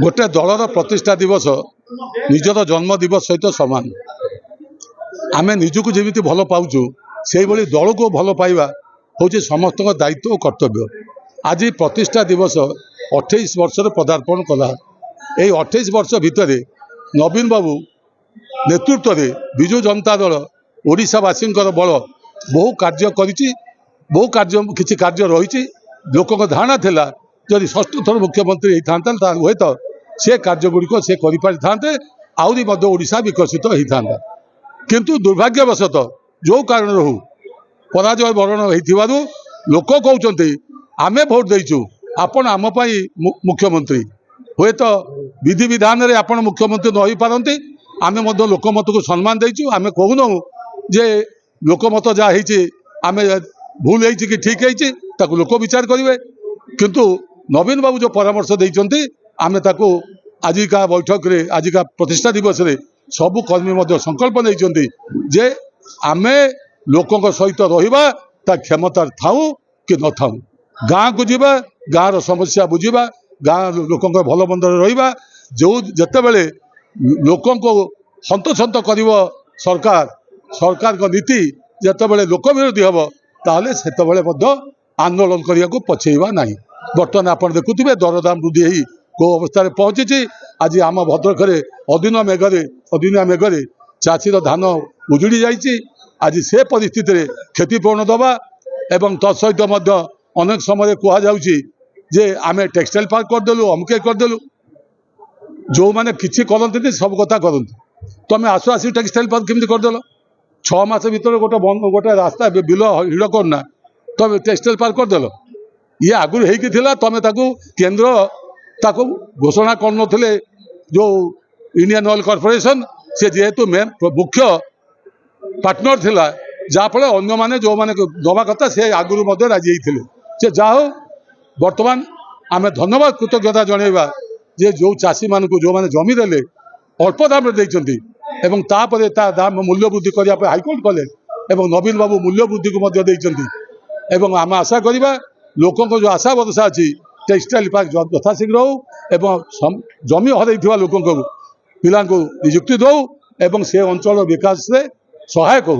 गोटे दलर प्रतिष्ठा दिवस निजर जन्म दिवस सहित सामान आम निजक जमी भल पाचु से दल को भल पाइबा हूँ समस्त दायित्व और कर्तव्य। आज प्रतिष्ठा दिवस 28 वर्ष पदार्पण कला। यही 28 वर्ष भितर नवीन बाबू नेतृत्व में विजु जनता दल ओडिशावासी बल बहु कार्य बहु कार्य किसी कार्य रही लोक धारणा थिला जदि षष्ठ थर मुख्यमंत्री होता हुए तो से कार्यगुड़िक से करें आहरी ओडिशा विकसित होता किंतु दुर्भाग्यवशतः जो कारण रहू पराजय वरण हो लोक कहते आमे भोट देचु आपण आम मुख्यमंत्री हुए तो विधि विधान रे आपण मुख्यमंत्री न हो पारती आमे लोकमत को सम्मान देचु आमे कहून जे लोकमत जहाँ आमे भूल है कि ठीक है लोक विचार करेंगे किंतु नवीन बाबू जो परामर्श देते आमे ताको आजिका बैठक रे आजिका प्रतिष्ठा दिवस रे सबु कर्मी संकल्प नहीं जे आमे लोकों सहित रहिबा ता क्षमता थाऊ कि न थाऊ गाँ को जीवा गाँव रो समस्या बुझीबा गाँ लोकों भल मंद रहिबा जो जते बेले लोकों को हंतसंत करिवो सरकार सरकार को नीति जते बेले लोक विरोधी हम ताले सेते बेले मध्य आंदोलन करिया को पछेइबा नहीं। बर्तमान आपण देखुथिबे दरदाम वृद्धि होई को अवस्था रे पहुंची। आज आम भद्रक अदिनिया मेघरे चाषीर धान उजुड़ी जाइए। आज से परिस्थिति रे क्षतिपूर्ण दबा एवं तत्सहित अनेक समय कहुच्छी जे आमे टेक्सटाइल पार्क करदेलु अमुके करदेलु जो मैंने किसी करते सब कथा करते तुम आसु आस टेक्सटाइल पार्क केमती करदेल 6 मास भर गोटे रास्ता बिल हिड़ करना तुम टेक्सटाइल पार्क करदेल ये आगुरी होता तुम केन्द्र ताको घोषणा कर जो इंडियन ऑयल कॉर्पोरेशन से जेहेतु मेन मुख्य पार्टनर थिला जाफल अन्य माने जो माने दवा कथा से आगुरी राजी होते से जा हो बर्तमान आम धन्यवाद कृतज्ञता जनइबा जे जो चाषी मान जो मैंने जमी देले अल्प दाम देते तापर दाम मूल्य वृद्धि करने हाइकोर्ट कले नवीन बाबू मूल्य वृद्धि को आम आशा करवा लोकों जो आशा भरसा अच्छी टेक्सटाइल पार्क यथाशीघ्र हो जमी हर लोकों को पिला नियुक्ति दो से अंचल विकास में सहायक हो।